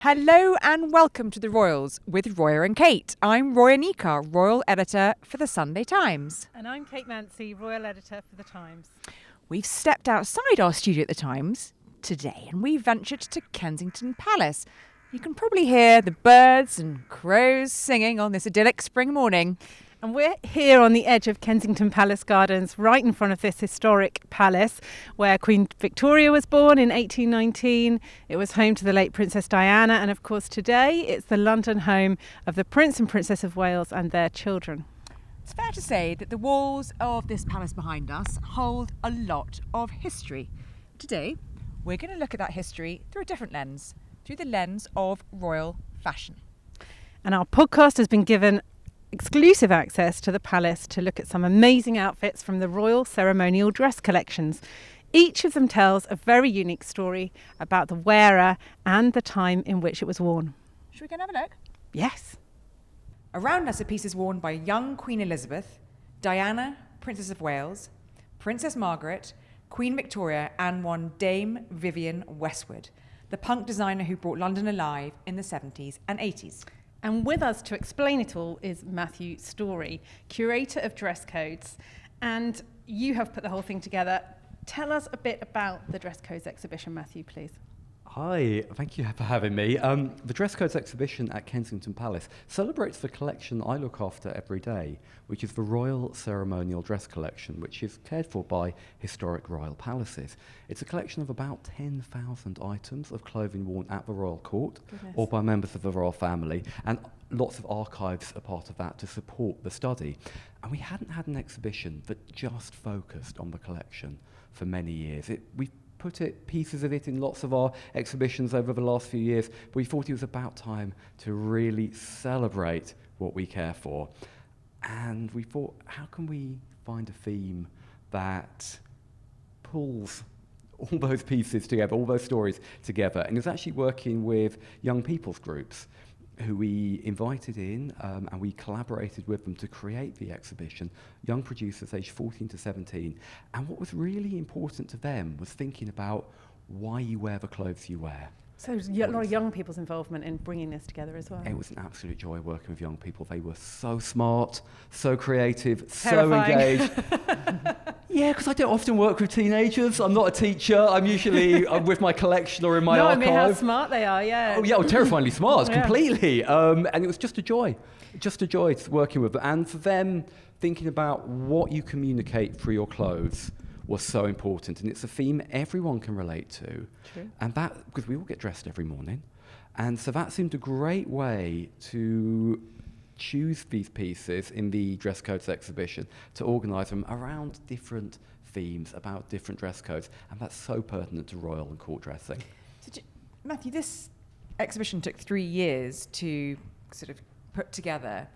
Hello and welcome to The Royals with Roya and Kate. I'm Roya and Kate, Royal Editor for the Sunday Times. And I'm Kate Mancy, Royal Editor for the Times. We've stepped outside our studio at the Times today and we ventured to Kensington Palace. You can probably hear the birds and crows singing on this idyllic spring morning. And we're here on the edge of Kensington Palace Gardens, right in front of this historic palace where Queen Victoria was born in 1819. It was home to the late Princess Diana, and of course today it's the London home of the Prince and Princess of Wales and their children. It's fair to say that the walls of this palace behind us hold a lot of history. Today we're going to look at that history through a different lens, through the lens of royal fashion. And our podcast has been given exclusive access to the palace to look at some amazing outfits from the Royal Ceremonial Dress Collections. Each of them tells a very unique story about the wearer and the time in which it was worn. Should we go and have a look? Yes. Around us are pieces worn by young Queen Elizabeth, Diana, Princess of Wales, Princess Margaret, Queen Victoria, and one Dame Vivienne Westwood, the punk designer who brought London alive in the 70s and 80s. And with us to explain it all is Matthew Story, curator of dress codes. And you have put the whole thing together. Tell us a bit about the dress codes exhibition, Matthew, please. Hi, thank you for having me. The Dress Codes exhibition at Kensington Palace celebrates the collection I look after every day, which is the Royal Ceremonial Dress Collection, which is cared for by historic royal palaces. It's a collection of about 10,000 items of clothing worn at the royal court or by members of the royal family, and lots of archives are part of that to support the study. And we hadn't had an exhibition that just focused on the collection for many years. We've put pieces of it in lots of our exhibitions over the last few years, but we thought it was about time to really celebrate what we care for. And we thought, how can we find a theme that pulls all those pieces together, all those stories together? And it was actually working with young people's groups who we invited in, and we collaborated with them to create the exhibition, young producers aged 14 to 17. And what was really important to them was thinking about why you wear the clothes you wear. So there's a lot of young people's involvement in bringing this together as well. It was an absolute joy working with young people. They were so smart, so creative, Terrifying. so engaged. Yeah, because I don't often work with teenagers. I'm not a teacher. I'm with my collection or in my archive. I mean, how smart they are, yeah. Oh, yeah, terrifyingly smart, Yeah. completely. And it was just a joy working with them. And for them, thinking about what you communicate through your clothes was so important. And it's a theme everyone can relate to. True. And that, because we all get dressed every morning. And so that seemed a great way to choose these pieces in the dress codes exhibition, to organise them around different themes, about different dress codes. And that's so pertinent to royal and court dressing. So, Matthew, this exhibition took 3 years to sort of put together.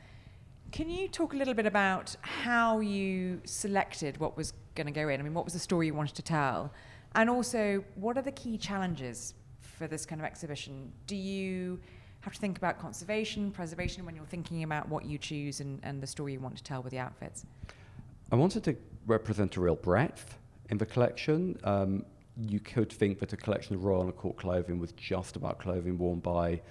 Can you talk a little bit about how you selected what was going to go in? I mean, what was the story you wanted to tell? And also, what are the key challenges for this kind of exhibition? Do you have to think about conservation, preservation when you're thinking about what you choose and the story you want to tell with the outfits? I wanted to represent a real breadth in the collection. You could think that a collection of royal and court clothing was just about clothing worn by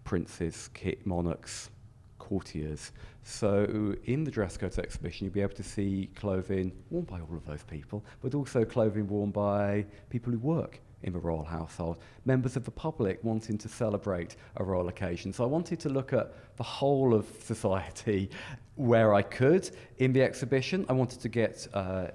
princes, monarchs, courtiers. So in the dress codes exhibition, you'll be able to see clothing worn by all of those people, but also clothing worn by people who work in the royal household, members of the public wanting to celebrate a royal occasion. So I wanted to look at the whole of society where I could in the exhibition. I wanted to get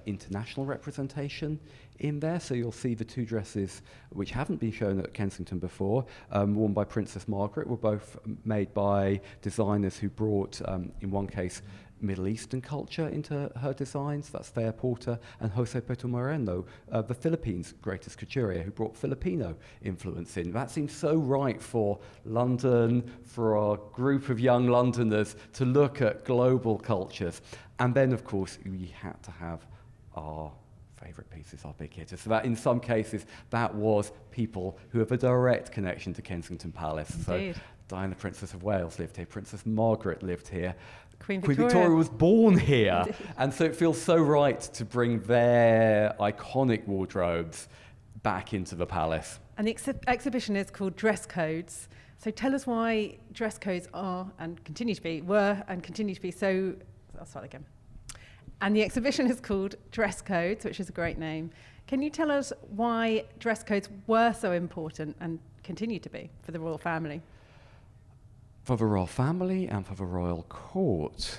international representation in there, so you'll see the two dresses which haven't been shown at Kensington before, worn by Princess Margaret, were both made by designers who brought, in one case, Middle Eastern culture into her designs. That's Thea Porter and Jose Peto Moreno, the Philippines' greatest couturier, who brought Filipino influence in. That seems so right for London, for our group of young Londoners to look at global cultures. And then, of course, we had to have our favourite pieces, our big hitters. So that in some cases, that was people who have a direct connection to Kensington Palace. Indeed. So Diana, Princess of Wales, lived here. Princess Margaret lived here. Queen Victoria was born here. And so it feels so right to bring their iconic wardrobes back into the palace. And the exhibition is called Dress Codes. So tell us why dress codes were and continue to be so... I'll start again. And the exhibition is called Dress Codes, which is a great name. Can you tell us why dress codes were so important and continue to be for the royal family? For the royal family and for the royal court,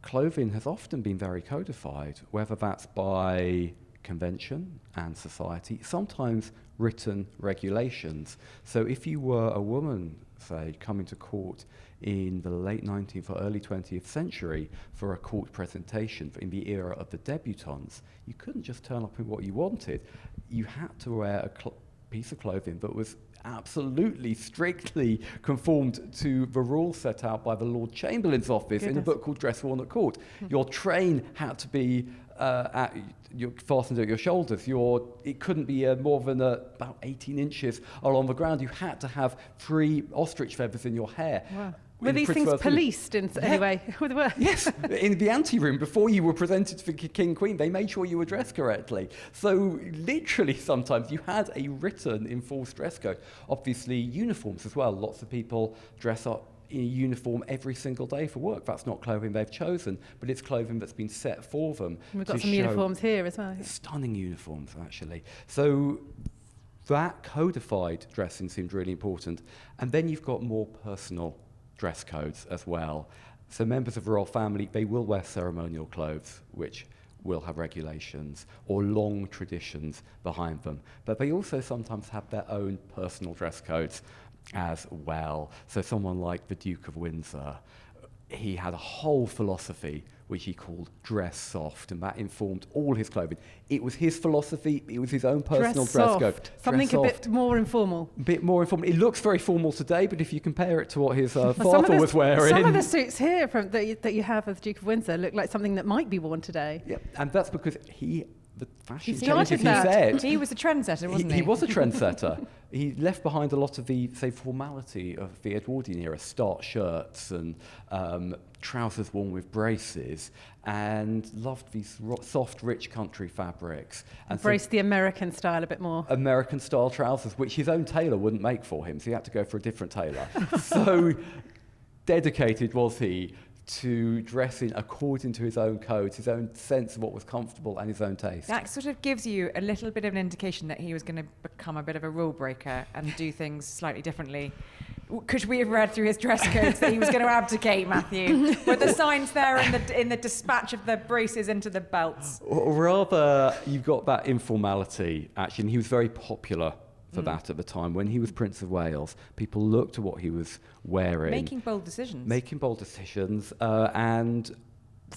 clothing has often been very codified, whether that's by convention and society, sometimes written regulations. So if you were a woman, say, coming to court in the late 19th or early 20th century for a court presentation in the era of the debutantes, you couldn't just turn up in what you wanted. You had to wear a piece of clothing that was absolutely strictly conformed to the rules set out by the Lord Chamberlain's office in a book called Dress Worn at Court. Your train had to be fastened at your shoulders. It couldn't be more than about 18 inches along the ground. You had to have 3 ostrich feathers in your hair. Wow. Were these things policed in any way? Yes, in the anteroom, before you were presented to the King and Queen, they made sure you were dressed correctly. So literally sometimes you had a written enforced dress code. Obviously uniforms as well. Lots of people dress up in uniform every single day for work. That's not clothing they've chosen, but it's clothing that's been set for them. We've got some uniforms here as well. Stunning uniforms, actually. So that codified dressing seemed really important. And then you've got more personal dress codes as well. So members of the royal family, they will wear ceremonial clothes, which will have regulations or long traditions behind them. But they also sometimes have their own personal dress codes as well. So someone like the Duke of Windsor, he had a whole philosophy which he called dress soft, and that informed all his clothing. It was his philosophy, it was his own personal dress code. Something a bit more informal. A bit more informal. It looks very formal today, but if you compare it to what his father was wearing... Some of the suits here that you have of the Duke of Windsor look like something that might be worn today. Yeah, and that's because the fashion He changes he that. said. He was a trendsetter, wasn't he? He was a trendsetter. He left behind a lot of the, say, formality of the Edwardian era, starched shirts and trousers worn with braces, and loved these soft, rich country fabrics. And embraced the American style a bit more. American-style trousers, which his own tailor wouldn't make for him, so he had to go for a different tailor. So dedicated was he to dressing according to his own codes, his own sense of what was comfortable and his own taste. That sort of gives you a little bit of an indication that he was going to become a bit of a rule breaker and do things slightly differently. Could we have read through his dress codes that he was going to abdicate, Matthew? Were the signs there in the dispatch of the braces into the belts? Or rather, you've got that informality, actually, and he was very popular for that at the time. When he was Prince of Wales, people looked at what he was wearing. Making bold decisions. And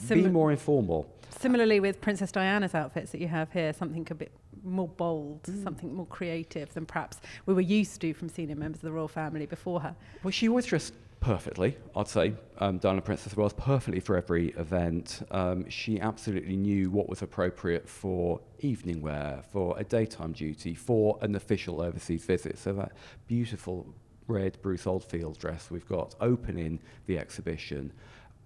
being more informal. Similarly with Princess Diana's outfits that you have here, something a bit more bold, something more creative than perhaps we were used to from senior members of the royal family before her. Well, she always dressed perfectly, I'd say. Diana, Princess of Wales, perfectly for every event. She absolutely knew what was appropriate for evening wear, for a daytime duty, for an official overseas visit. So that beautiful red Bruce Oldfield dress we've got opening the exhibition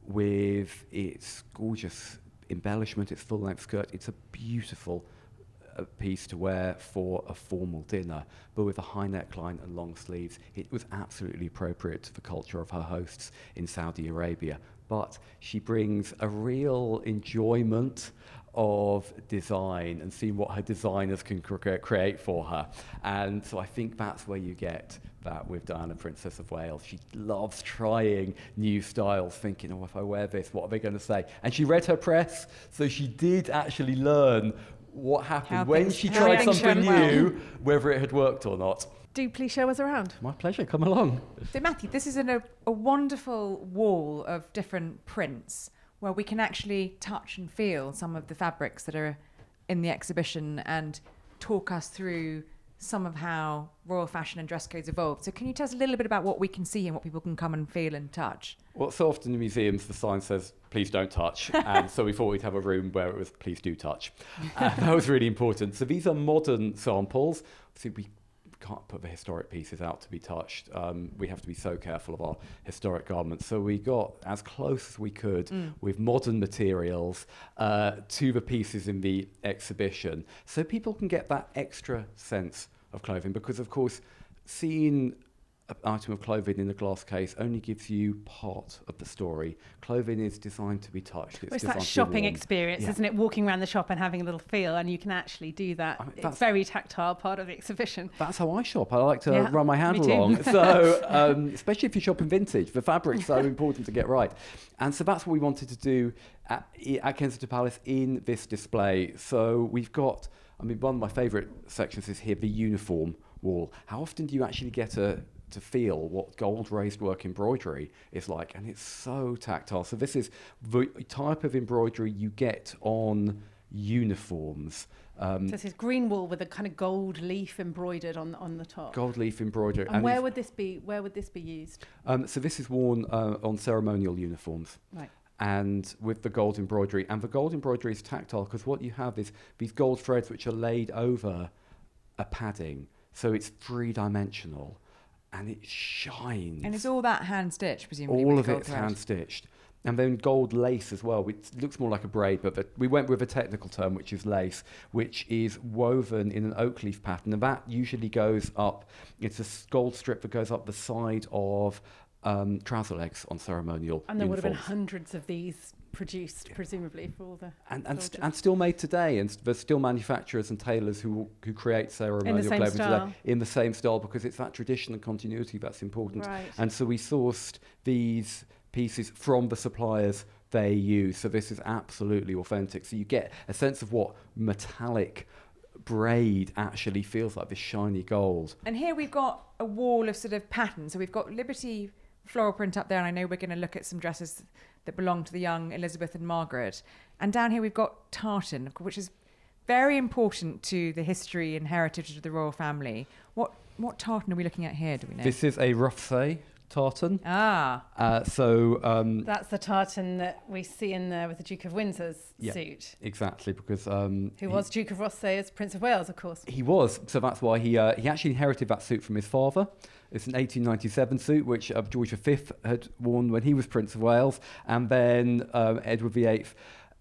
with its gorgeous embellishment, its full-length skirt. It's a beautiful piece to wear for a formal dinner, but with a high neckline and long sleeves. It was absolutely appropriate to the culture of her hosts in Saudi Arabia. But she brings a real enjoyment of design and seeing what her designers can create for her. And so I think that's where you get that with Diana, Princess of Wales. She loves trying new styles, thinking, oh, if I wear this, what are they going to say? And she read her press, so she did actually learn what happened when she tried something new, whether it had worked or not. Do please show us around. My pleasure, come along. So Matthew, this is a wonderful wall of different prints where we can actually touch and feel some of the fabrics that are in the exhibition and talk us through some of how royal fashion and dress codes evolved. So can you tell us a little bit about what we can see and what people can come and feel and touch? Well, so often in museums, the sign says, please don't touch. And so we thought we'd have a room where it was, please do touch. That was really important. So these are modern samples. Obviously, we can't put the historic pieces out to be touched. We have to be so careful of our historic garments. So we got as close as we could with modern materials to the pieces in the exhibition, so people can get that extra sense of clothing, because of course seeing an item of clothing in a glass case only gives you part of the story. Clothing is designed to be touched. It's that designed to be shopping worn. experience, Yeah. isn't it? Walking around the shop and having a little feel, and you can actually do that. I mean, It's very tactile part of the exhibition. That's how I shop. I like to Yeah, run my hand me too. along. So, especially if you're shopping vintage, the fabric's so important to get right. And so that's what we wanted to do at Kensington Palace in this display. So we've got, one of my favourite sections is here, the uniform wall. How often do you actually get to feel what gold raised work embroidery is like? And it's so tactile. So this is the type of embroidery you get on uniforms. So this is green wool with a kind of gold leaf embroidered on the top. Gold leaf embroidery. And where would this be used? So this is worn on ceremonial uniforms. Right. And with the gold embroidery. And the gold embroidery is tactile because what you have is these gold threads which are laid over a padding. So it's three-dimensional and it shines. And is all that hand-stitched, presumably? All with of the gold it's thread? hand-stitched. And then gold lace as well, which looks more like a braid, but we went with a technical term, which is lace, which is woven in an oak leaf pattern. And that usually goes up, it's a gold strip that goes up the side of trouser legs on ceremonial And there would have been uniforms. hundreds of these produced, presumably, for all the And still made today, and there's still manufacturers and tailors who create ceremonial same clothing style. today in the same style, because it's that tradition and continuity that's important. Right. And so we sourced these pieces from the suppliers they use. So this is absolutely authentic. So you get a sense of what metallic braid actually feels like, this shiny gold. And here we've got a wall of sort of patterns. So we've got Liberty floral print up there, and I know we're going to look at some dresses that belong to the young Elizabeth and Margaret. And down here we've got tartan, which is very important to the history and heritage of the royal family. What tartan are we looking at here, do we know? This is a Rothsay tartan. Ah. That's the tartan that we see in there with the Duke of Windsor's suit. Exactly, because Who was Duke of Rothsay as Prince of Wales, of course. he was, so that's why he actually inherited that suit from his father. It's an 1897 suit which George V had worn when he was Prince of Wales, and then Edward VIII,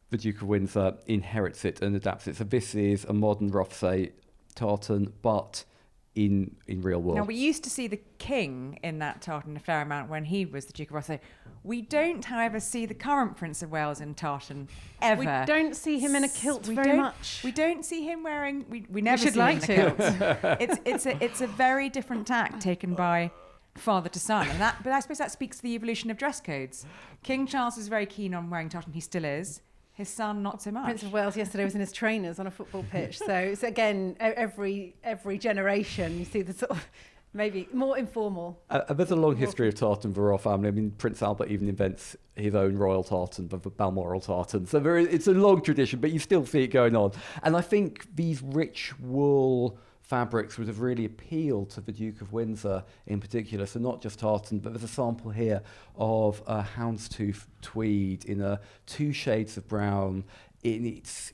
the Duke of Windsor, inherits it and adapts it. So this is a modern Rothsay tartan, but in real world. Now, we used to see the king in that tartan a fair amount when he was the Duke of Rothsay. We don't, however, see the current Prince of Wales in tartan ever. We don't see him in a kilt very much. We don't see him wearing. We never should see like him in a kilt. It's a very different tack taken by father to son, and but I suppose that speaks to the evolution of dress codes. King Charles is very keen on wearing tartan. He still is. His son, not so much. Prince of Wales yesterday was in his trainers on a football pitch. So it's again, every generation you see the sort of maybe more informal. There's a long history of tartan for the royal family. Prince Albert even invents his own royal tartan, the Balmoral tartan. So it's a long tradition, but you still see it going on. And I think these rich wool fabrics would have really appealed to the Duke of Windsor in particular. So not just tartan, but there's a sample here of a houndstooth tweed in 2 shades of brown. It's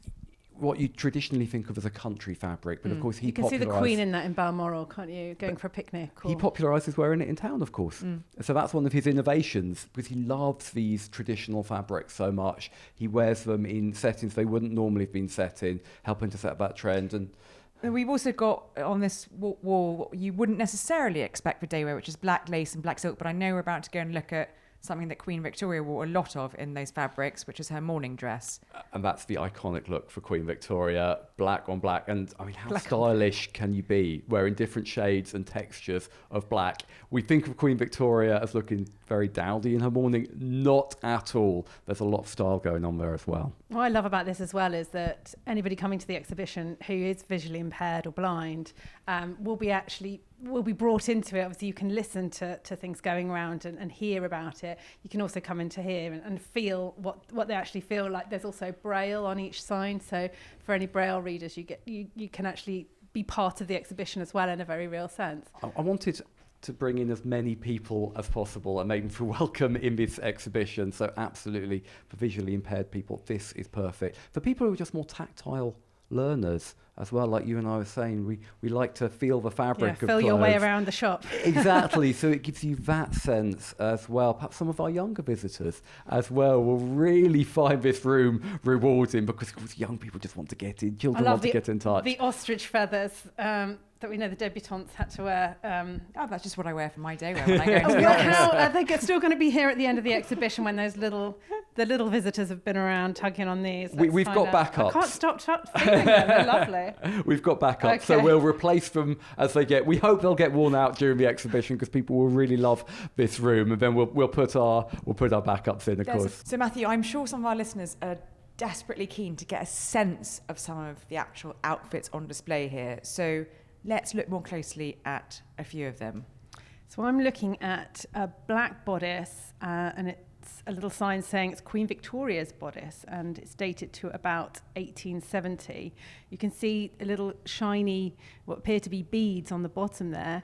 what you traditionally think of as a country fabric, but of course You can see the Queen in that in Balmoral, can't you? Going for a picnic. He popularises wearing it in town, of course. So that's one of his innovations, because he loves these traditional fabrics so much. He wears them in settings they wouldn't normally have been set in, helping to set that trend. And we've also got on this wall what you wouldn't necessarily expect for day wear, which is black lace and black silk. But I know we're about to go and look at something that Queen Victoria wore a lot of in those fabrics, which is her mourning dress. And that's the iconic look for Queen Victoria, black on black. And how Black stylish can you be wearing different shades and textures of black? We think of Queen Victoria as looking very dowdy in her mourning. Not at all. There's a lot of style going on there as well. What I love about this as well is that anybody coming to the exhibition who is visually impaired or blind will be brought into it. Obviously, you can listen to things going around and hear about it. You can also come into here and feel what they actually feel like. There's also braille on each sign, so for any braille readers, you can actually be part of the exhibition as well in a very real sense. I wanted to bring in as many people as possible and make them feel welcome in this exhibition. So absolutely, for visually impaired people, this is perfect. For people who are just more tactile learners as well, like you and I were saying. We like to feel the fabric of feel your way clothes. around the shop. Exactly, so it gives you that sense as well. Perhaps some of our younger visitors as well will really find this room rewarding, because of course young people just want to get in, children want to get in touch. The ostrich feathers that we know the debutantes had to wear. That's just what I wear for my day wear when I go to the Well, office. how are they still going to be here at the end of the exhibition when the little visitors have been around tugging on these? We've got backups. I can't stop feeling them. They're lovely. We've got backups, so Okay. we'll replace them as they get. We hope they'll get worn out during the exhibition, because people will really love this room, and then we'll put our backups in, of course. So Matthew, I'm sure some of our listeners are desperately keen to get a sense of some of the actual outfits on display here. So let's look more closely at a few of them. So I'm looking at a black bodice, and it's a little sign saying it's Queen Victoria's bodice, and it's dated to about 1870. You can see a little shiny, what appear to be beads on the bottom there.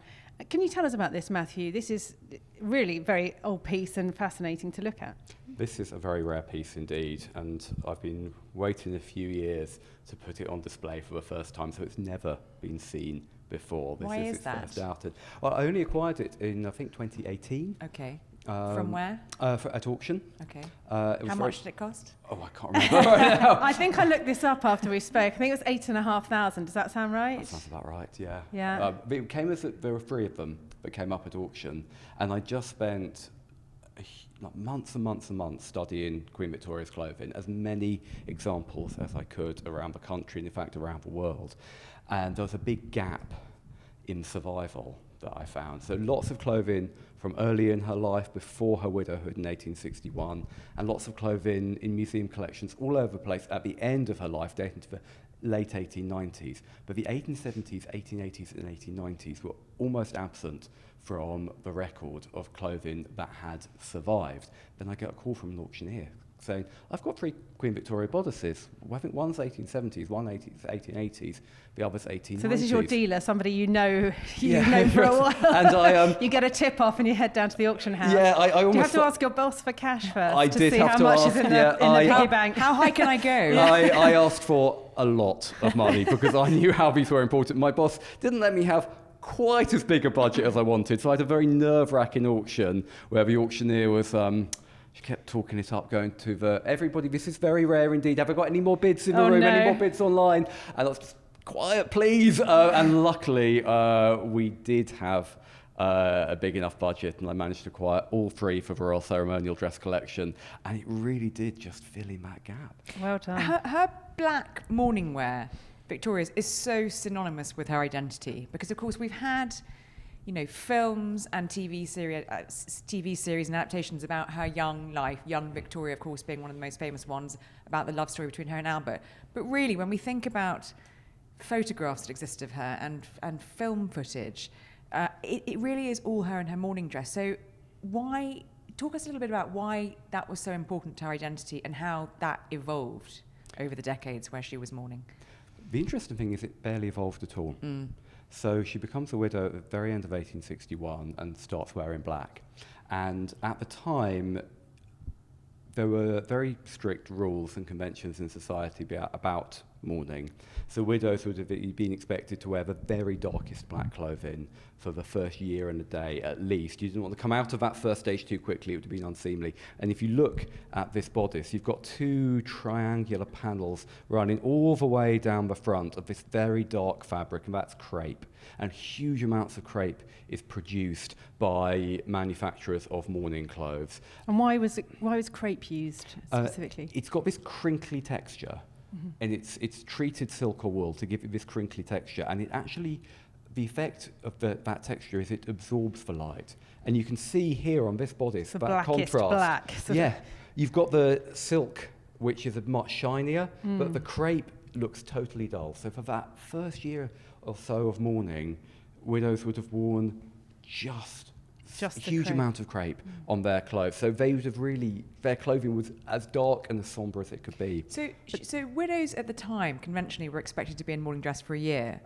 Can you tell us about this, Matthew? This is really a very old piece and fascinating to look at. This is a very rare piece indeed, and I've been waiting a few years to put it on display for the first time, so it's never been seen before. This Why is its that? first outing. Well, I only acquired it in, I think, 2018. Okay. From where? At auction. Okay. It was How much did it cost? Oh, I can't remember right now. I think I looked this up after we spoke. I think it was 8,500. Does that sound right? That sounds about right, yeah. Yeah. It came as there were 3 of them that came up at auction, and I just spent like months and months and months studying Queen Victoria's clothing, as many examples as I could around the country, and in fact around the world. And there was a big gap in survival that I found. So lots of clothing from early in her life, before her widowhood in 1861, and lots of clothing in museum collections all over the place at the end of her life, dating to the late 1890s. But the 1870s, 1880s and 1890s were almost absent from the record of clothing that had survived. Then I get a call from an auctioneer saying, I've got 3 Queen Victoria bodices. Well, I think one's 1870s, one 1880s, the other's 1890s. So this is your dealer, somebody you know for a while. And you get a tip off and you head down to the auction house. Yeah, I almost... Do you have to ask your boss for cash first I to did see have how to much ask, is in yeah, the piggy bank? How high can I go? I asked for a lot of money because I knew how these were important. My boss didn't let me have quite as big a budget as I wanted, so I had a very nerve-wracking auction where the auctioneer was... she kept talking it up, going to everybody, this is very rare indeed. Have I got any more bids in the room? No. Any more bids online? And I was just, quiet, please. And luckily, we did have a big enough budget, and I managed to acquire all 3 for the Royal Ceremonial Dress Collection. And it really did just fill in that gap. Well done. Her black mourning wear, Victoria's, is so synonymous with her identity, because of course we've had, films and TV series and adaptations about her young life, young Victoria, of course, being one of the most famous ones, about the love story between her and Albert. But really, when we think about photographs that exist of her and film footage, it really is all her and her mourning dress. So talk us a little bit about why that was so important to her identity and how that evolved over the decades where she was mourning. The interesting thing is it barely evolved at all. So she becomes a widow at the very end of 1861 and starts wearing black. And at the time, there were very strict rules and conventions in society about mourning. So widows would have been expected to wear the very darkest black clothing for the first year and a day at least. You didn't want to come out of that first stage too quickly, it would have been unseemly. And if you look at this bodice, you've got 2 triangular panels running all the way down the front of this very dark fabric, and that's crepe. And huge amounts of crepe is produced by manufacturers of mourning clothes. And why was crepe used specifically? It's got this crinkly texture. Mm-hmm. And it's treated silk or wool to give it this crinkly texture, and it actually, the effect of that texture is it absorbs the light, and you can see here on this bodice that contrast. Black. Yeah, you've got the silk, which is much shinier, but the crepe looks totally dull. So for that first year or so of mourning, widows would have worn just a huge amount of crepe on their clothes. So they would have their clothing was as dark and as sombre as it could be. So widows at the time conventionally were expected to be in mourning dress for a year.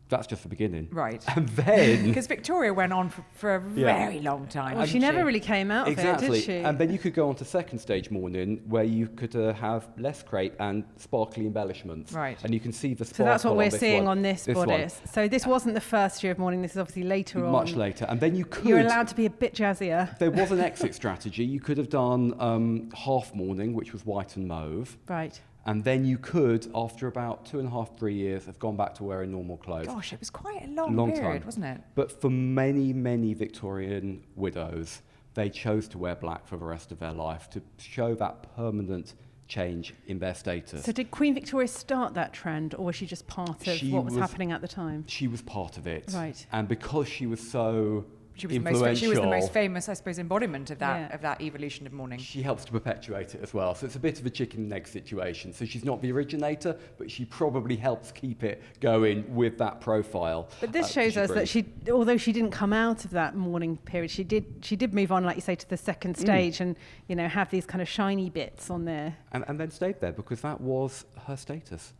That's just the beginning. Right. And then... Because Victoria went on for a very long time. Well, she never really came out of it, did she? And then you could go on to second stage mourning, where you could have less crepe and sparkly embellishments. Right. And you can see the sparkle. So that's what we're seeing one. on this bodice. So this wasn't the first year of mourning. This is obviously later on. Much later. And then you could... You're allowed to be a bit jazzier. There was an exit strategy. You could have done half mourning, which was white and mauve. Right. And then you could, after about 2.5, 3 years, have gone back to wearing normal clothes. Gosh, it was quite a long period, time. wasn't it? But for many, many Victorian widows, they chose to wear black for the rest of their life to show that permanent change in their status. So did Queen Victoria start that trend, or was she just part of what was happening at the time? She was part of it. Right. And because she was so influential. She was the most famous, I suppose, embodiment of that evolution of mourning. She helps to perpetuate it as well. So it's a bit of a chicken and egg situation. So she's not the originator, but she probably helps keep it going with that profile. But this shows us that although she didn't come out of that mourning period, she did move on, like you say, to the second stage and, have these kind of shiny bits on there. And then stayed there because that was her status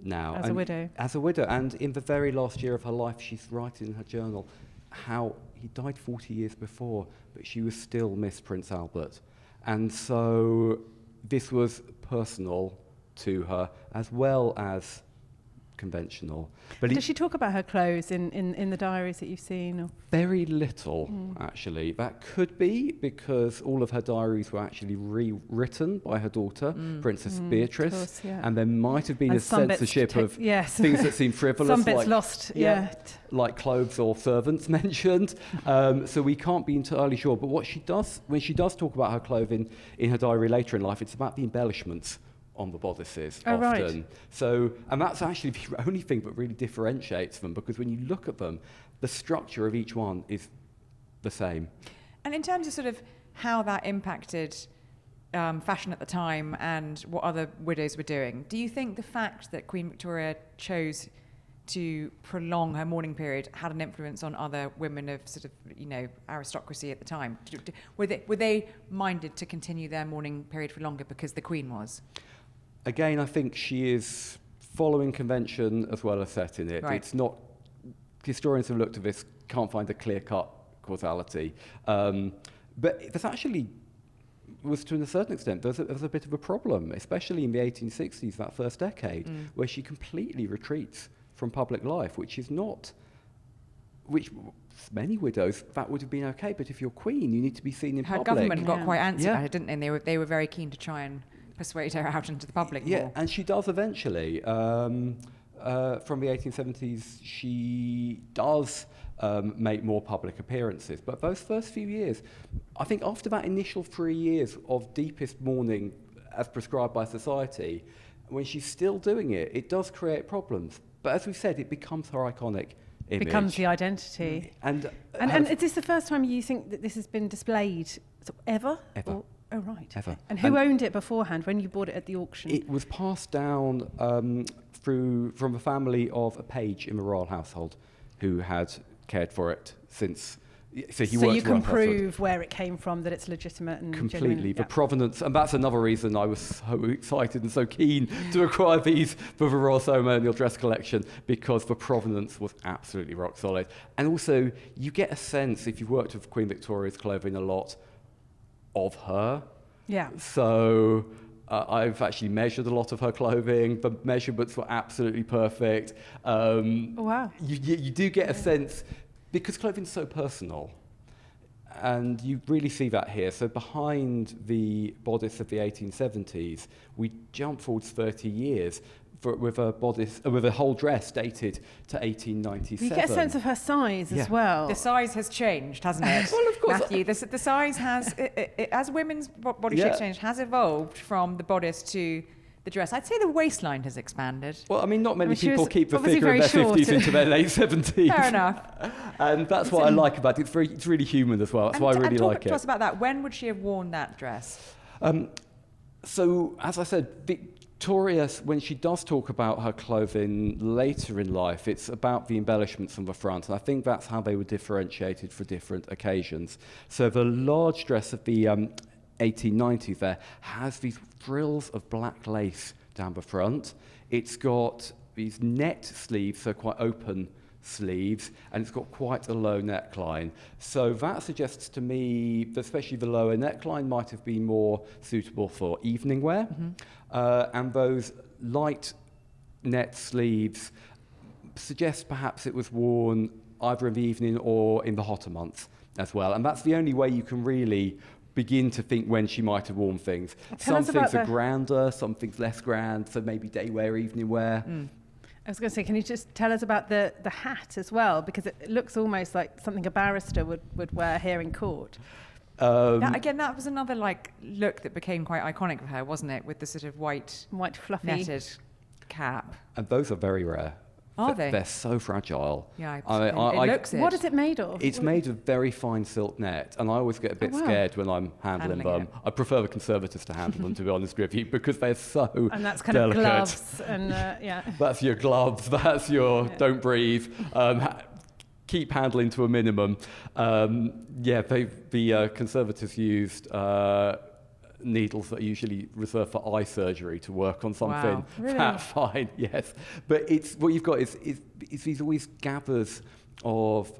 now. As a widow. As a widow. And in the very last year of her life, she's writing in her journal how he died 40 years before, but she was still Miss Prince Albert. And so this was personal to her as well as conventional. But does she talk about her clothes in the diaries that you've seen? Or? Very little, actually. That could be because all of her diaries were actually rewritten by her daughter, Princess Beatrice, course, yeah. and there might have been and a censorship of things that seem frivolous. Some bits lost, like clothes or servants mentioned. So we can't be entirely sure. But what she does, when she does talk about her clothing in her diary later in life, it's about the embellishments on the bodices often. Right. So, and that's actually the only thing that really differentiates them, because when you look at them, the structure of each one is the same. And in terms of sort of how that impacted fashion at the time and what other widows were doing, do you think the fact that Queen Victoria chose to prolong her mourning period had an influence on other women of sort of, aristocracy at the time? Were they minded to continue their mourning period for longer because the Queen was? Again, I think she is following convention as well as setting it. Right. It's not... Historians have looked at this, can't find a clear-cut causality. But there's actually... was to a certain extent, there's a bit of a problem, especially in the 1860s, that first decade, where she completely retreats from public life, which many widows, that would have been okay, but if you're queen, you need to be seen in public. Her government got quite antsy about it, didn't they? And they were very keen to try and persuade her out into the public more. And she does eventually. From the 1870s, she does make more public appearances. But those first few years, I think after that initial 3 years of deepest mourning as prescribed by society, when she's still doing it, it does create problems. But as we said, it becomes her iconic image. Becomes the identity. And is this the first time you think that this has been displayed ever? Ever. Oh, right. Ever. And who owned it beforehand when you bought it at the auction? It was passed down from a family of a page in the royal household who had cared for it since... So you can prove where it came from, that it's legitimate and completely genuine. The provenance, and that's another reason I was so excited and so keen to acquire these for the Royal Ceremonial Dress Collection, because the provenance was absolutely rock solid. And also, you get a sense, if you've worked with Queen Victoria's clothing a lot, of her. Yeah. So I've actually measured a lot of her clothing. The measurements were absolutely perfect. Wow. You do get a sense, because clothing's so personal, and you really see that here. So behind the bodice of the 1870s, we jump forwards 30 years with a bodice, with a whole dress dated to 1897. You get a sense of her size as well. The size has changed, hasn't it? Well, of course. Matthew, the size has, as women's body shape change, has evolved from the bodice to the dress. I'd say the waistline has expanded. Well, I mean, not many she people was keep the obviously figure in their very 50s short. into their late 70s. Fair enough. And that's what I like about it. It's really human as well. That's why I really like it. Talk to us about that. When would she have worn that dress? So, as I said, Victoria, when she does talk about her clothing later in life, it's about the embellishments on the front, and I think that's how they were differentiated for different occasions. So the large dress of the 1890s there has these frills of black lace down the front. It's got these net sleeves, so quite open sleeves, and it's got quite a low neckline. So that suggests to me that especially the lower neckline might have been more suitable for evening wear, and those light net sleeves suggest perhaps it was worn either in the evening or in the hotter months as well. And that's the only way you can really begin to think when she might have worn things. Some things are grander, some things less grand, so maybe day wear, evening wear. I was going to say, can you just tell us about the hat as well? Because it looks almost like something a barrister would wear here in court. That was another look that became quite iconic for her, wasn't it? With the sort of white fluffy netted cap. And those are very rare. Are they? They're so fragile. Yeah, it looks it. What is it made of? It's made of very fine silk net, and I always get a bit scared when I'm handling them. I prefer the conservators to handle them, to be honest with you, because they're so delicate. And that's kind of gloves and yeah. That's your gloves. That's your don't breathe. Keep handling to a minimum. The conservators used needles that are usually reserved for eye surgery to work on something that fine, yes. But it's what you've got is these always gathers of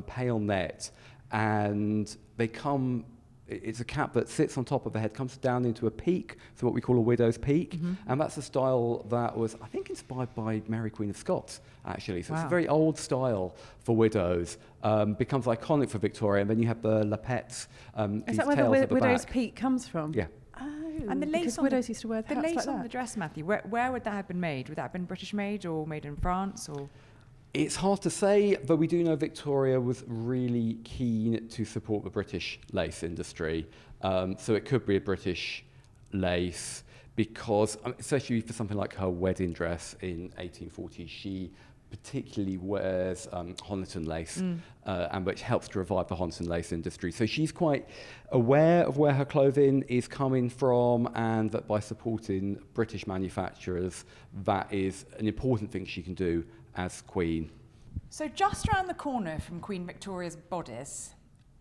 pale net, and they come. It's a cap that sits on top of the head, comes down into a peak, so what we call a widow's peak, and that's a style that was, I think, inspired by Mary Queen of Scots, actually. So it's a very old style for widows, becomes iconic for Victoria, and then you have the lappets. Is that where the widow's peak comes from? Yeah. Oh, and the lace on widows used to wear the hats lace like on that. the dress, Matthew. Where would that have been made? Would that have been British made or made in France or? It's hard to say, but we do know Victoria was really keen to support the British lace industry. So it could be a British lace because, especially for something like her wedding dress in 1840, she particularly wears Honiton lace, and which helps to revive the Honiton lace industry. So she's quite aware of where her clothing is coming from, and that by supporting British manufacturers, that is an important thing she can do as Queen. So just around the corner from Queen Victoria's bodice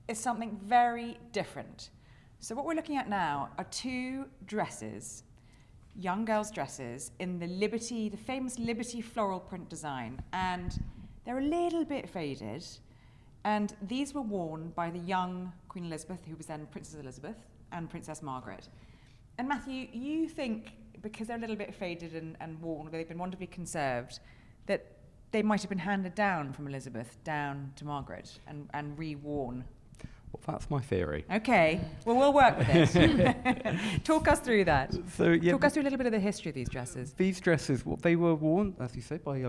is something very different. So what we're looking at now are two dresses, young girls' dresses in the famous Liberty floral print design, and they're a little bit faded, and these were worn by the young Queen Elizabeth, who was then Princess Elizabeth, and Princess Margaret. And Matthew, you think because they're a little bit faded and worn, they've been wonderfully conserved, that they might have been handed down from Elizabeth down to Margaret and re-worn? Well, that's my theory. Okay, well, we'll work with it. Talk us through that. Talk us through a little bit of the history of these dresses. These dresses, they were worn, as you say, by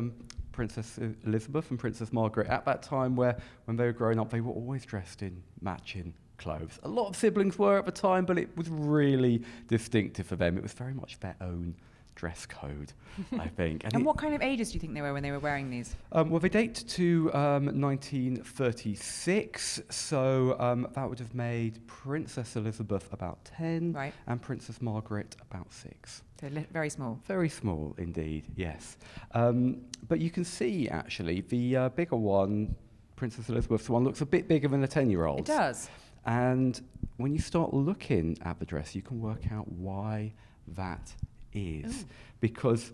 Princess Elizabeth and Princess Margaret at that time when they were growing up, they were always dressed in matching clothes. A lot of siblings were at the time, but it was really distinctive for them. It was very much their own dress code, I think. And what kind of ages do you think they were when they were wearing these? Well, they date to 1936, so that would have made Princess Elizabeth about 10, and Princess Margaret about 6. So very small. Very small indeed, yes. But you can see, actually, the bigger one, Princess Elizabeth's one, looks a bit bigger than a 10-year-old. It does. And when you start looking at the dress, you can work out why that is. Because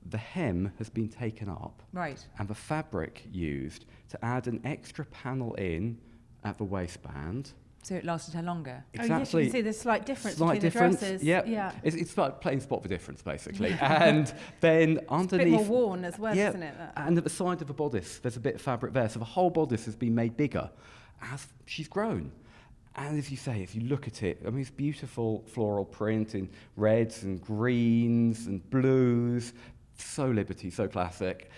the hem has been taken up, and the fabric used to add an extra panel in at the waistband. So it lasted her longer. Exactly. Oh, yes, you can see the slight difference between the dresses. Yeah. It's like playing spot the difference, basically. And then underneath, it's a bit more worn as well, isn't it? And at the side of the bodice, there's a bit of fabric there, so the whole bodice has been made bigger as she's grown. And as you say, if you look at it, I mean, it's beautiful floral print in reds and greens and blues. So Liberty, so classic.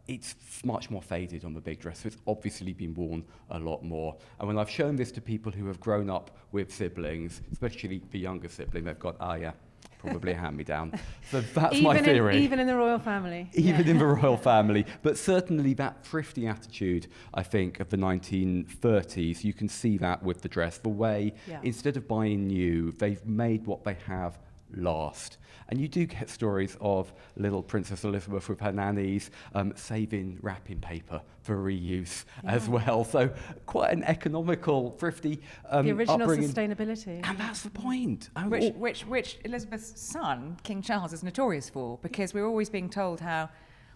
It's much more faded on the big dress, so it's obviously been worn a lot more. And when I've shown this to people who have grown up with siblings, especially the younger sibling, they've got, probably a hand-me-down. So that's my theory. Even in the royal family. Even in the royal family. But certainly that thrifty attitude, I think, of the 1930s, you can see that with the dress. The way, instead of buying new, they've made what they have last. And you do get stories of little Princess Elizabeth with her nannies saving wrapping paper for reuse as well. So quite an economical, thrifty the original upbringing. Sustainability. And that's the point. Which Elizabeth's son, King Charles, is notorious for, because we're always being told how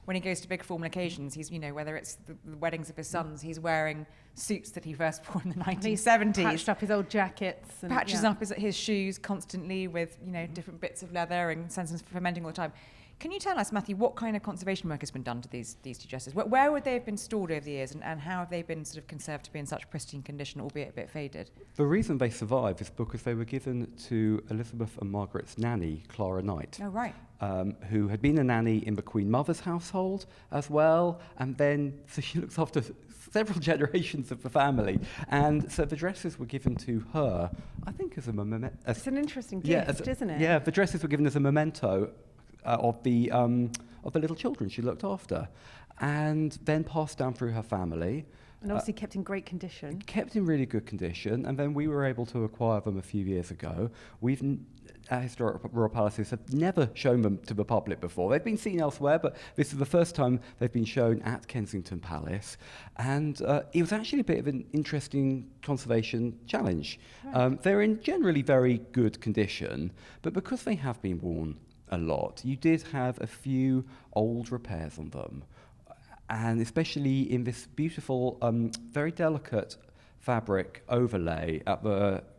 when he goes to big formal occasions, he's, you know, whether it's the weddings of his sons, he's wearing suits that he first wore in the 1970s. He's patched up his old jackets. And, patches up his shoes constantly with, you know, different bits of leather and sends them fermenting all the time. Can you tell us, Matthew, what kind of conservation work has been done to these two dresses? Where would they have been stored over the years, and how have they been sort of conserved to be in such pristine condition, albeit a bit faded? The reason they survive is because they were given to Elizabeth and Margaret's nanny, Clara Knight. Oh, right. Who had been a nanny in the Queen Mother's household as well, and then so she looks after several generations of the family, and so the dresses were given to her, I think, as a memento. It's an interesting gift, isn't it? Yeah, the dresses were given as a memento of the little children she looked after, and then passed down through her family. And obviously kept in great condition. Kept in really good condition, and then we were able to acquire them a few years ago. Our historic royal palaces have never shown them to the public before. They've been seen elsewhere, but this is the first time they've been shown at Kensington Palace. And it was actually a bit of an interesting conservation challenge. Right. They're in generally very good condition, but because they have been worn a lot, you did have a few old repairs on them. And especially in this beautiful, very delicate fabric overlay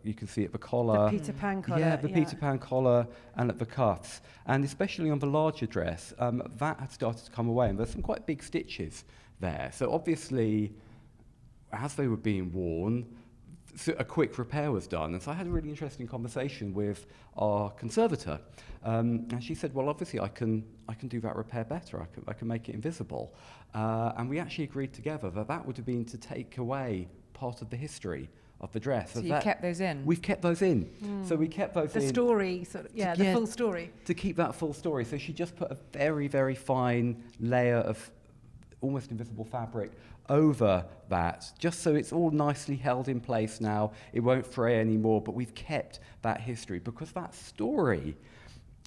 you can see at the collar. The Peter Pan collar. Yeah, the Peter Pan collar and at the cuffs. And especially on the larger dress, that had started to come away. And there's some quite big stitches there. So obviously, as they were being worn, so a quick repair was done. And so I had a really interesting conversation with our conservator. And she said, well, obviously I can do that repair better. I can make it invisible. And we actually agreed together that would have been to take away part of the history of the dress. So you kept those in? We've kept those in. So we kept those in. The story, the full story. To keep that full story. So she just put a very, very fine layer of almost invisible fabric over that, just so it's all nicely held in place now. It won't fray anymore, but we've kept that history because that story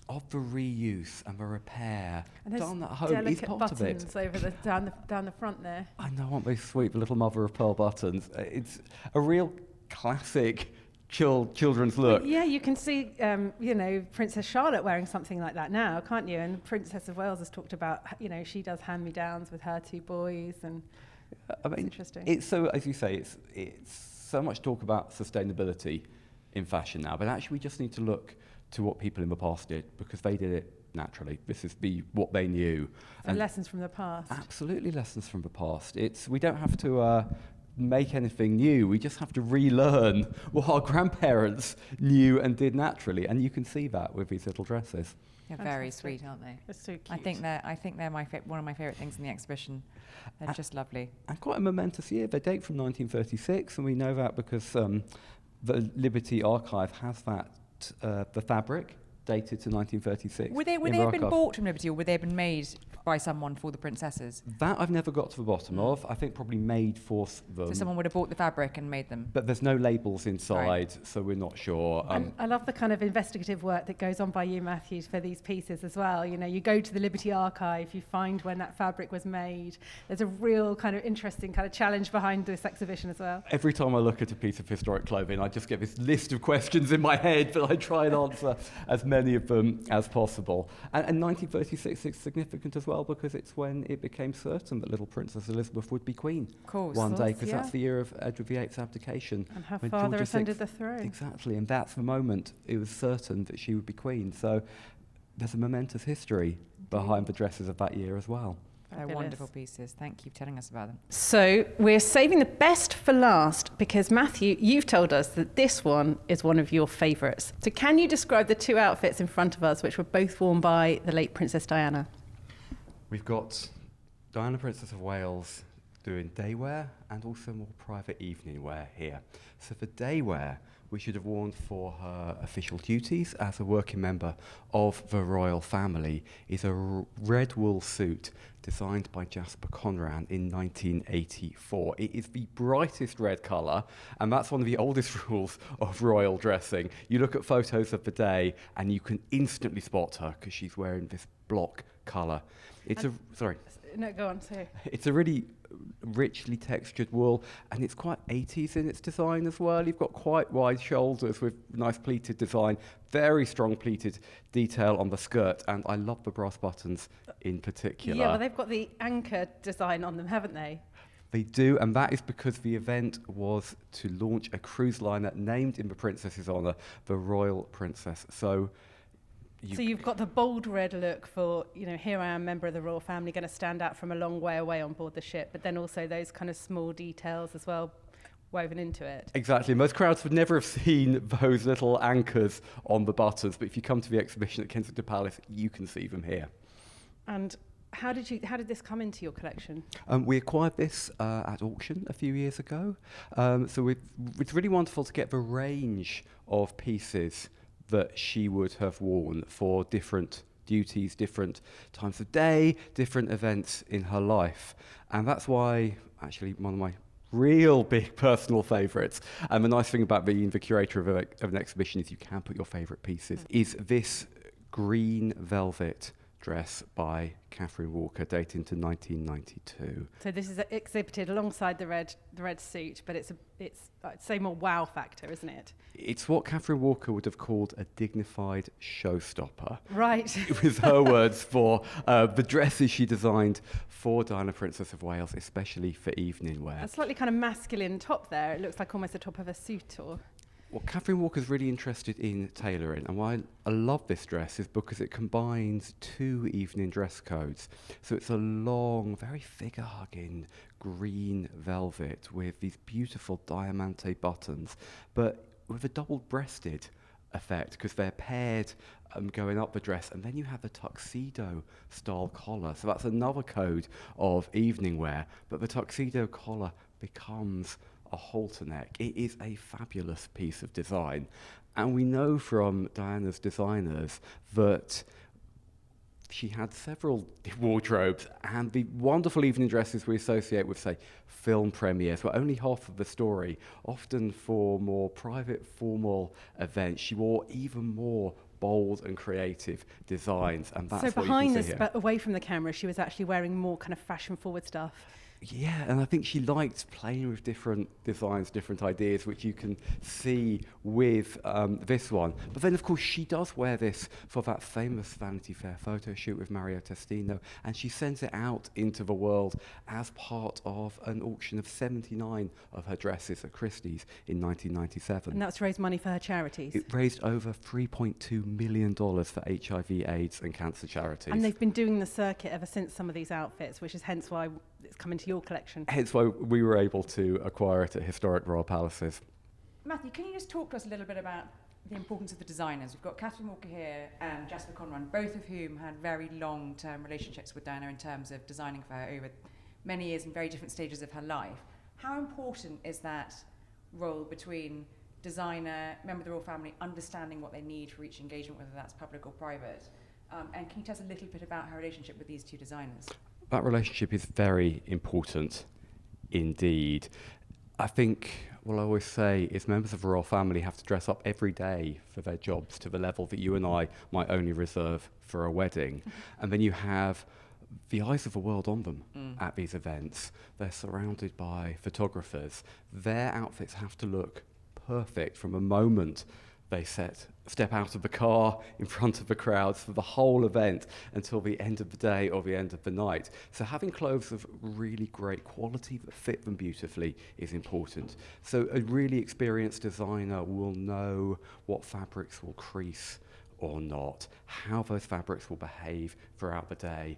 of the reuse and the repair done at home is part of it. Over down the front there. I know, aren't they sweet, the little mother of pearl buttons? It's a real classic children's look. Yeah, you can see, Princess Charlotte wearing something like that now, can't you? And Princess of Wales has talked about, she does hand-me-downs with her two boys, and it's interesting. It's so, as you say, it's so much talk about sustainability in fashion now, but actually we just need to look to what people in the past did, because they did it naturally. This is what they knew. And lessons from the past. Absolutely lessons from the past. We don't have to make anything new. We just have to relearn what our grandparents knew and did naturally. And you can see that with these little dresses. They're very sweet, aren't they? They're so cute. I think they're one of my favourite things in the exhibition. They're just lovely. And quite a momentous year. They date from 1936, and we know that because the Liberty Archive has that the fabric dated to 1936. Would they have been bought from Liberty, or would they have been made by someone for the princesses? That I've never got to the bottom of. I think probably made for them. So someone would have bought the fabric and made them. But there's no labels inside, so we're not sure. I love the kind of investigative work that goes on by you, Matthew, for these pieces as well. You go to the Liberty Archive, you find when that fabric was made. There's a real kind of interesting kind of challenge behind this exhibition as well. Every time I look at a piece of historic clothing, I just get this list of questions in my head, but I try and answer as many of them as possible. And 1936 is significant as well, because it's when it became certain that little Princess Elizabeth would be queen one day, because that's the year of Edward VIII's abdication. And her father ascended the throne. Exactly, and that's the moment it was certain that she would be queen. So there's a momentous history behind the dresses of that year as well. They're wonderful pieces. Thank you for telling us about them. So we're saving the best for last because, Matthew, you've told us that this one is one of your favourites. So can you describe the two outfits in front of us, which were both worn by the late Princess Diana? We've got Diana, Princess of Wales, doing day wear and also more private evening wear here. So for day wear, we should have worn for her official duties as a working member of the royal family is a red wool suit designed by Jasper Conran in 1984. It is the brightest red colour, and that's one of the oldest rules of royal dressing. You look at photos of the day and you can instantly spot her because she's wearing this block colour. Sorry. No, go on, sorry. It's a really richly textured wool, and it's quite 80s in its design as well. You've got quite wide shoulders with nice pleated design, very strong pleated detail on the skirt, and I love the brass buttons in particular. Yeah, well, they've got the anchor design on them, haven't they? They do, and that is because the event was to launch a cruise liner named in the princess's honour, the Royal Princess. So you've got the bold red look for, here I am, member of the royal family, going to stand out from a long way away on board the ship, but then also those kind of small details as well woven into it. Exactly. Most crowds would never have seen those little anchors on the buttons, but if you come to the exhibition at Kensington Palace, you can see them here. And how did this come into your collection? We acquired this at auction a few years ago. So it's really wonderful to get the range of pieces that she would have worn for different duties, different times of day, different events in her life. And that's why, actually, one of my real big personal favourites, and the nice thing about being the curator of an exhibition is you can put your favourite pieces, is this green velvet dress by Catherine Walker, dating to 1992. So this is exhibited alongside the red suit, but it's I'd say more wow factor, isn't it? It's what Catherine Walker would have called a dignified showstopper. Right. With her words for the dresses she designed for Diana, Princess of Wales, especially for evening wear. A slightly kind of masculine top there. It looks like almost the top of a suit or... Well, Catherine Walker's really interested in tailoring, and why I love this dress is because it combines two evening dress codes. So it's a long, very figure-hugging green velvet with these beautiful diamante buttons, but with a double-breasted effect because they're paired going up the dress, and then you have the tuxedo-style collar. So that's another code of evening wear, but the tuxedo collar becomes a halter neck. It is a fabulous piece of design, and we know from Diana's designers that she had several wardrobes, and the wonderful evening dresses we associate with, say, film premieres were only half of the story. Often for more private, formal events, she wore even more bold and creative designs, and that's what you can see here. So behind this, but away from the camera, she was actually wearing more kind of fashion-forward stuff. Yeah, and I think she liked playing with different designs, different ideas, which you can see with this one. But then, of course, she does wear this for that famous Vanity Fair photo shoot with Mario Testino, and she sends it out into the world as part of an auction of 79 of her dresses at Christie's in 1997. And that's raised money for her charities? It raised over $3.2 million for HIV, AIDS and cancer charities. And they've been doing the circuit ever since, some of these outfits, which is hence why it's come into your collection. Hence why we were able to acquire it at historic royal palaces. Matthew, can you just talk to us a little bit about the importance of the designers? We've got Catherine Walker here and Jasper Conran, both of whom had very long-term relationships with Diana in terms of designing for her over many years in very different stages of her life. How important is that role between designer, member of the royal family, understanding what they need for each engagement, whether that's public or private? And can you tell us a little bit about her relationship with these two designers? That relationship is very important indeed. I think what I always say is members of the royal family have to dress up every day for their jobs to the level that you and I might only reserve for a wedding. And then you have the eyes of the world on them at these events. They're surrounded by photographers. Their outfits have to look perfect from a moment they step out of the car in front of the crowds for the whole event until the end of the day or the end of the night. So having clothes of really great quality that fit them beautifully is important. So a really experienced designer will know what fabrics will crease or not, how those fabrics will behave throughout the day.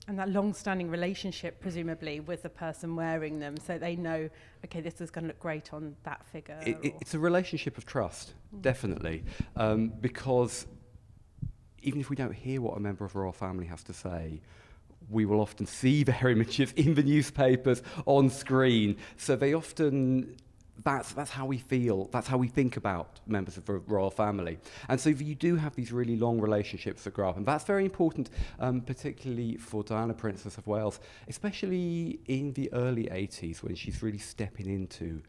And that long-standing relationship, presumably, with the person wearing them, so they know, okay, this is going to look great on that figure. It's a relationship of trust, definitely, because even if we don't hear what a member of the royal family has to say, we will often see their images in the newspapers, on screen, so they often... That's how we feel, that's how we think about members of the royal family. And so you do have these really long relationships that grow up, and that's very important, particularly for Diana, Princess of Wales, especially in the early 80s when she's really stepping into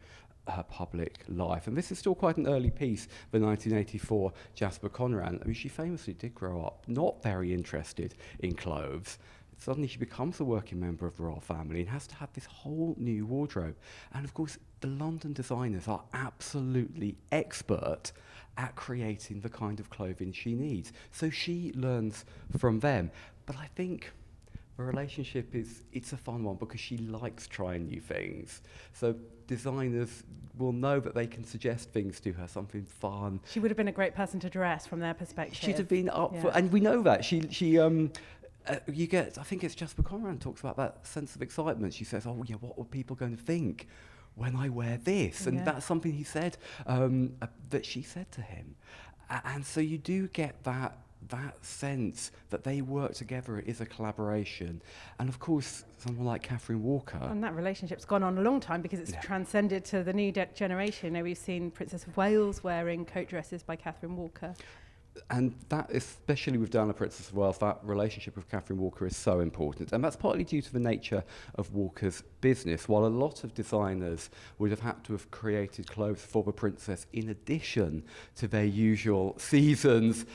her public life. And this is still quite an early piece, the 1984 Jasper Conran. I mean, she famously did grow up not very interested in clothes. suddenly she becomes a working member of the royal family and has to have this whole new wardrobe. And of course, the London designers are absolutely expert at creating the kind of clothing she needs. So she learns from them. But I think the relationship it's a fun one because she likes trying new things. So designers will know that they can suggest things to her, something fun. She would have been a great person to dress from their perspective. She'd have been up for, and we know that. You get, I think it's Jasper Conran talks about that sense of excitement. She says, oh yeah, what are people going to think when I wear this? And that's something he said, that she said to him. And so you do get that sense that they work together, it is a collaboration. And of course, someone like Catherine Walker. And that relationship's gone on a long time because it's transcended to the new generation. You know, we've seen Princess of Wales wearing coat dresses by Catherine Walker. And that, especially with Diana, Princess of Wales, that relationship with Catherine Walker is so important. And that's partly due to the nature of Walker's business. While a lot of designers would have had to have created clothes for the princess in addition to their usual seasons,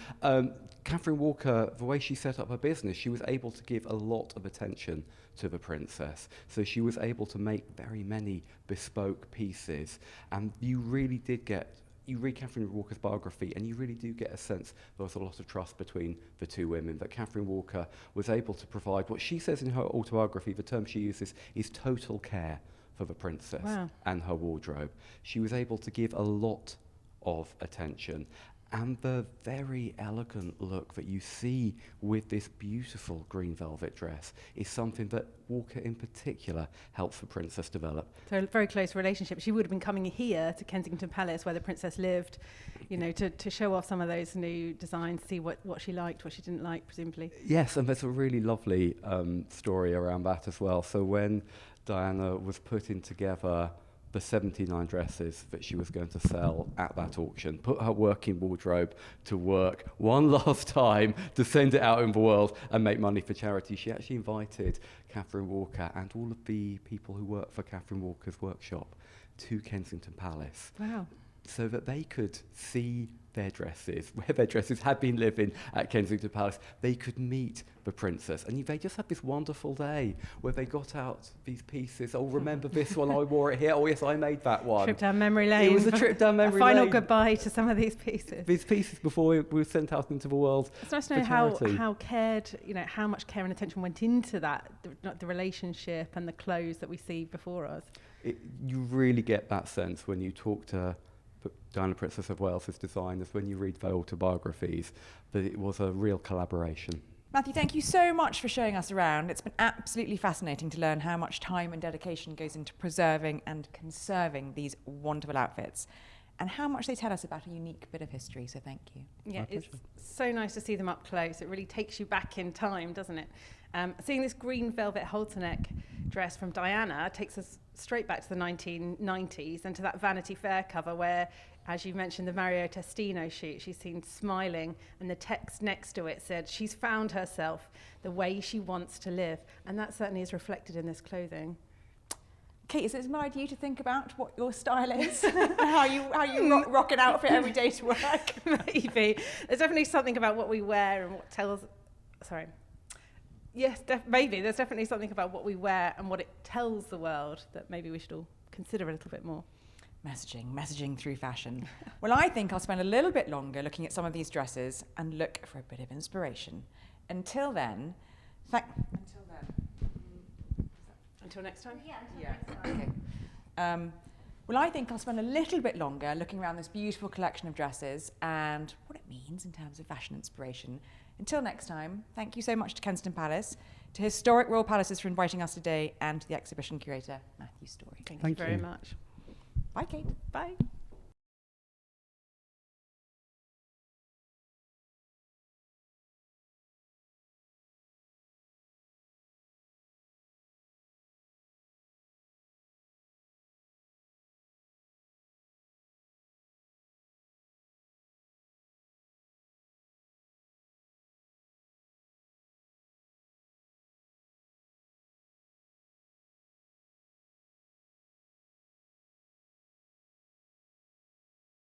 Catherine Walker, the way she set up her business, she was able to give a lot of attention to the princess. So she was able to make very many bespoke pieces. And you really did get, you read Catherine Walker's biography and you really do get a sense there was a lot of trust between the two women, that Catherine Walker was able to provide what she says in her autobiography, the term she uses is total care for the princess and her wardrobe. She was able to give a lot of attention. And the very elegant look that you see with this beautiful green velvet dress is something that Walker in particular helps the princess develop. So a very close relationship. She would have been coming here to Kensington Palace where the princess lived, you know, to show off some of those new designs, see what she liked, what she didn't like, presumably. Yes, and there's a really lovely story around that as well. So when Diana was putting together the 79 dresses that she was going to sell at that auction, put her working wardrobe to work one last time to send it out in the world and make money for charity, she actually invited Catherine Walker and all of the people who work for Catherine Walker's workshop to Kensington Palace. Wow. So that they could see their dresses, where their dresses had been living at Kensington Palace. They could meet the princess. And they just had this wonderful day where they got out these pieces. Oh, remember this one? I wore it here. Oh, yes, I made that one. Trip down memory lane. It was a trip down memory lane. A final goodbye to some of these pieces. These pieces before we were sent out into the world. It's nice to know how cared, you know, how much care and attention went into that, the relationship and the clothes that we see before us. You really get that sense when you talk to Diana, Princess of Wales' designers, when you read their autobiographies, that it was a real collaboration. Matthew, thank you so much for showing us around. It's been absolutely fascinating to learn how much time and dedication goes into preserving and conserving these wonderful outfits and how much they tell us about a unique bit of history, so thank you. Yeah, it's so nice to see them up close. It really takes you back in time, doesn't it? Seeing this green velvet halter-neck dress from Diana takes us straight back to the 1990s and to that Vanity Fair cover where, as you mentioned, the Mario Testino shoot, she's seen smiling and the text next to it said, she's found herself the way she wants to live. And that certainly is reflected in this clothing. Kate, is it inspired you to think about what your style is? how you rock an outfit every day to work? Maybe. There's definitely something about what we wear and what tells... Sorry. Yes, maybe. There's definitely something about what we wear and what it tells the world that maybe we should all consider a little bit more. Messaging through fashion. Well, I think I'll spend a little bit longer looking at some of these dresses and look for a bit of inspiration. Until then, Until next time? Yeah. Okay. Well, I think I'll spend a little bit longer looking around this beautiful collection of dresses and what it means in terms of fashion inspiration. Until next time, thank you so much to Kensington Palace, to Historic Royal Palaces for inviting us today, and to the exhibition curator, Matthew Story. Thank you very much. Bye, Kate. Bye.